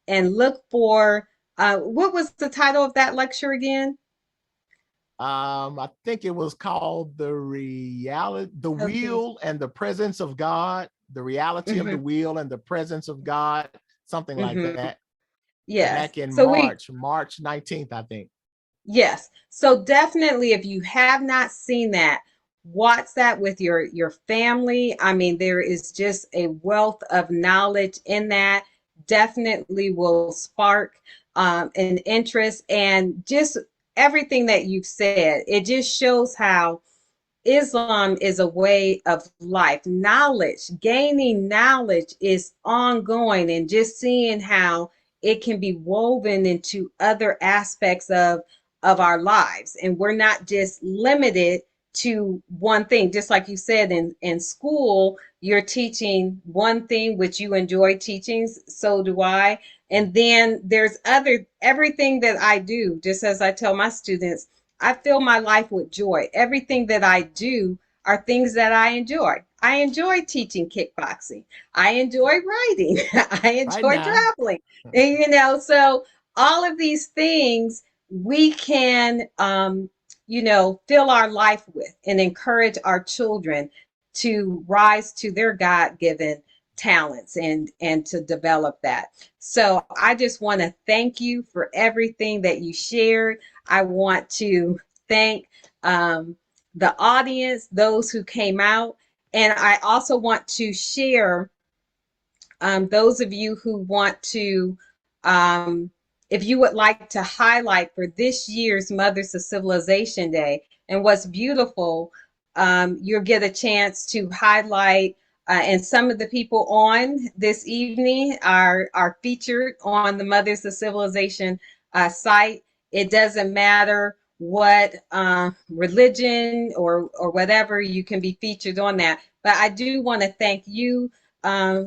and look for what was the title of that lecture again? I think it was called the Okay. wheel and the presence of God, the reality of the Hmm. wheel and the presence of God, something like Hmm. that. Yes. Back in So we March 19th, I think. Yes. So definitely, if you have not seen that, watch that with your family. I mean, there is just a wealth of knowledge in that. Definitely will spark an interest, and just everything that you've said. It just shows how Islam is a way of life. Knowledge, gaining knowledge is ongoing, and just seeing how it can be woven into other aspects of our lives. And we're not just limited to one thing. Just like you said, in school, you're teaching one thing which you enjoy teaching, so do I. And then there's everything that I do, just as I tell my students, I fill my life with joy. Everything that I do are things that I enjoy. I enjoy teaching kickboxing. I enjoy writing. I Right enjoy now. traveling. And, so all of these things we can, fill our life with and encourage our children to rise to their God-given talents and to develop that. So I just want to thank you for everything that you shared. I want to thank the audience, those who came out. And I also want to share those of you who want to, um, if you would like to highlight for this year's Mothers of Civilization Day. And what's beautiful, you'll get a chance to highlight, and some of the people on this evening are featured on the Mothers of Civilization site. It doesn't matter what religion or whatever, you can be featured on that. But I do want to thank you,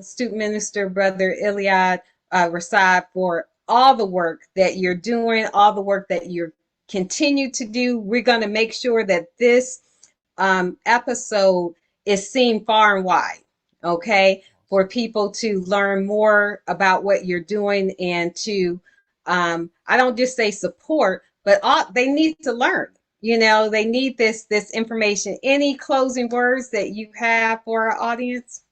Student Minister Brother Iliad Rasad, for all the work that you're doing, all the work that you're continue to do. We're going to make sure that this episode is seen far and wide, okay, for people to learn more about what you're doing and to, I don't just say support, but they need to learn. You know, they need this information. Any closing words that you have for our audience?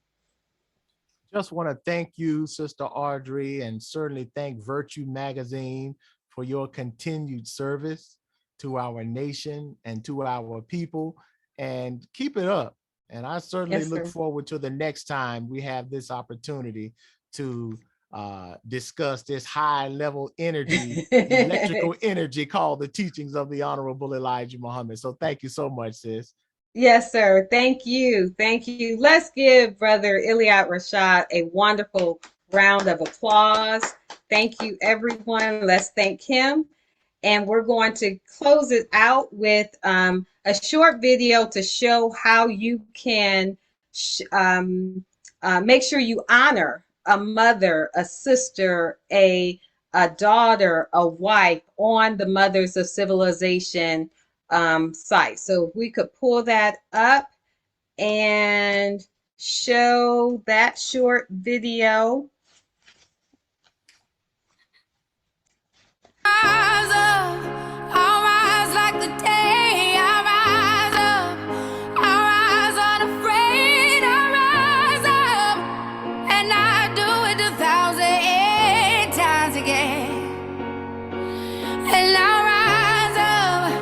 Just want to thank you, Sister Audrey, and certainly thank Virtue Magazine for your continued service to our nation and to our people, and keep it up. And I certainly Yes, look sir. forward to the next time we have this opportunity to discuss this high level energy, electrical energy called the teachings of the Honorable Elijah Muhammad. So thank you so much, sis. Yes, sir. Thank you. Thank you. Let's give Brother Iliad Rashad a wonderful round of applause. Thank you, everyone. Let's thank him. And we're going to close it out with a short video to show how you can make sure you honor a mother, a sister, a daughter, a wife on the Mothers of Civilization site. So if we could pull that up and show that short video. Rise up, I'll rise like the day. I rise up, I rise unafraid. I rise up, and I do it 1,000 times again. And I rise up,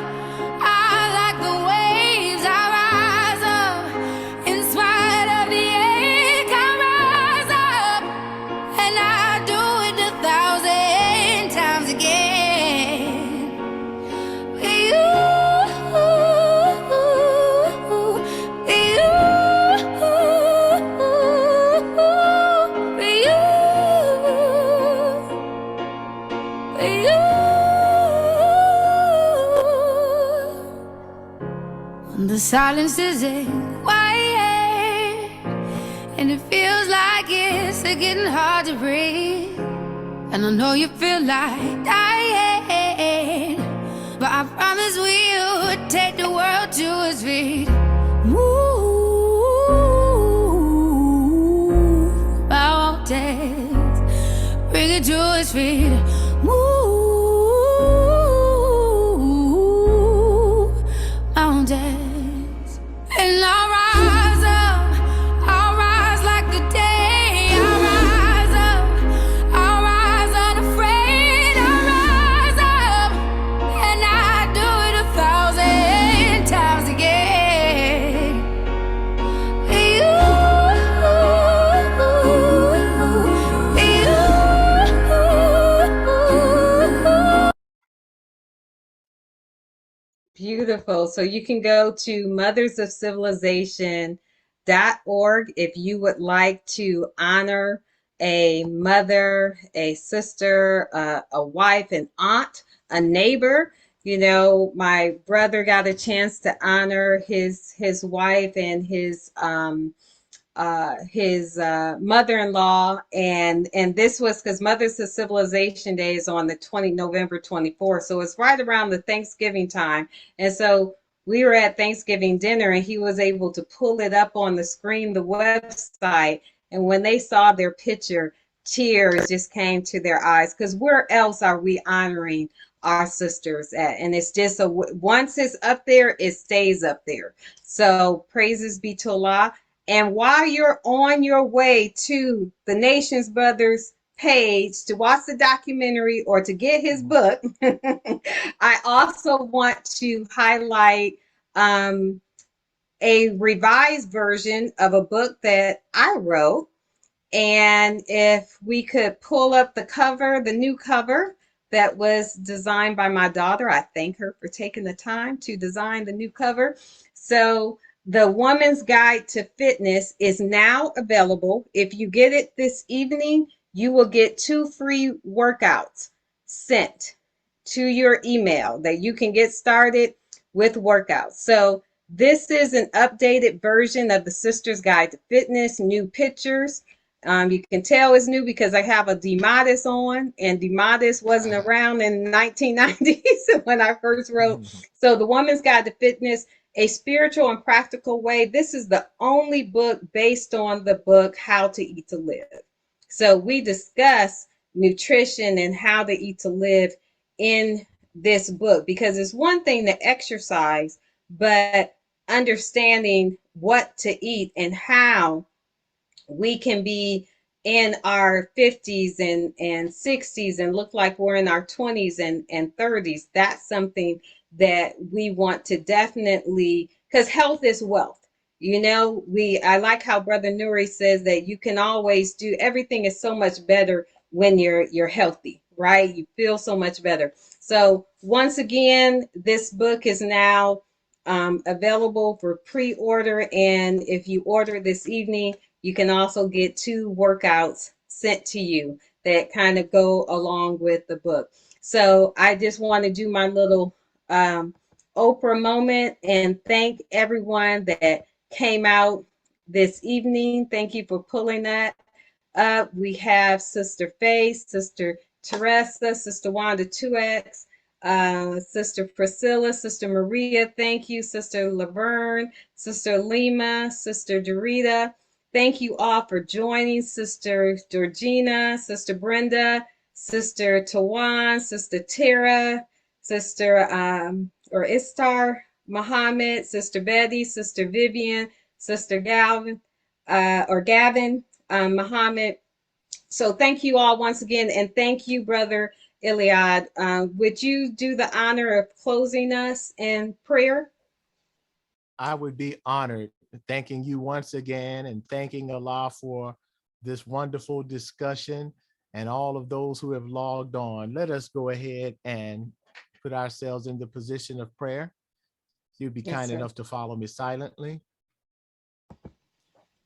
I like the waves. I rise up, in spite of the ache. I rise up, and I do it 1,000 times again. The silence isn't quiet, and it feels like it's getting hard to breathe. And I know you feel like dying, but I promise we would take the world to its feet. Move mountains, bring it to its feet. Move mountains. And I'll rise up, I'll rise like the day. I'll rise up, I'll rise unafraid. I'll rise up, and I do it 1,000 times again. Beautiful. So you can go to mothersofcivilization.org if you would like to honor a mother, a sister, a wife, an aunt, a neighbor. You know, my brother got a chance to honor his wife and his mother-in-law, and this was because Mothers of Civilization Day is on the November 24th, so it's right around the Thanksgiving time. And so we were at Thanksgiving dinner, and he was able to pull it up on the screen, the website, and when they saw their picture, tears just came to their eyes, because where else are we honoring our sisters at? And it's just once it's up there, it stays up there. So praises be to Allah. And while you're on your way to the Nations Brothers page to watch the documentary or to get his book, I also want to highlight a revised version of a book that I wrote. And if we could pull up the cover, the new cover that was designed by my daughter, I thank her for taking the time to design the new cover. So the Woman's Guide to Fitness is now available. If you get it this evening, you will get 2 free workouts sent to your email that you can get started with workouts. So this is an updated version of the Sister's Guide to Fitness, new pictures, You can tell it's new because I have a DeModis on, and DeModis wasn't around in 1990s when I first wrote. So The Woman's Guide to Fitness, a spiritual and practical way. This is the only book based on the book How to Eat to Live. So we discuss nutrition and how to eat to live in this book, because it's one thing to exercise, but understanding what to eat and how we can be in our 50s and 60s and look like we're in our 20s and 30s. That's something that we want to definitely, because health is wealth. You know, I like how Brother Nuri says that you can always do, everything is so much better when you're healthy, right? You feel so much better. So once again, this book is now available for pre-order, and if you order this evening, you can also get 2 workouts sent to you that kind of go along with the book. So I just want to do my little Oprah moment and thank everyone that came out this evening. Thank you for pulling that up. We have Sister Faith, Sister Teresa, Sister Wanda 2X, Sister Priscilla, Sister Maria, thank you, Sister Laverne, Sister Lima, Sister Dorita. Thank you all for joining, Sister Georgina, Sister Brenda, Sister Tawan, Sister Tara, Sister or Istar Muhammad, Sister Betty, Sister Vivian, Sister Galvin or Gavin Muhammad. So thank you all once again, and thank you, Brother Iliad. Would you do the honor of closing us in prayer? I would be honored, thanking you once again and thanking Allah for this wonderful discussion and all of those who have logged on. Let us go ahead and put ourselves in the position of prayer. You'd be Yes, kind sir. enough to follow me silently.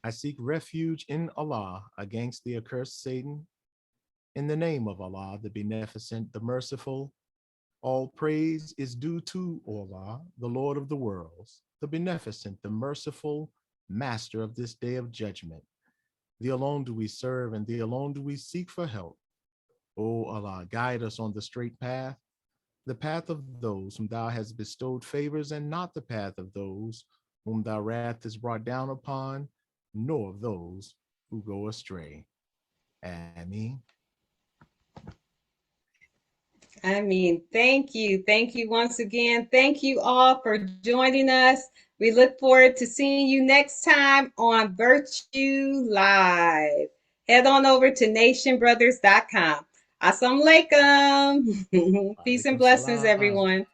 I seek refuge in Allah against the accursed Satan. In the name of Allah, the Beneficent, the Merciful, all praise is due to Allah, the Lord of the worlds, the Beneficent, the Merciful, Master of this day of judgment. Thee alone do we serve, and Thee alone do we seek for help. O Allah, guide us on the straight path, the path of those whom Thou hast bestowed favors, and not the path of those whom Thy wrath is brought down upon, nor of those who go astray. Ameen. I mean, thank you. Thank you once again. Thank you all for joining us. We look forward to seeing you next time on Virtue Live. Head on over to nationbrothers.com. Assalamu alaikum. Peace and Alaikum blessings, salam. everyone.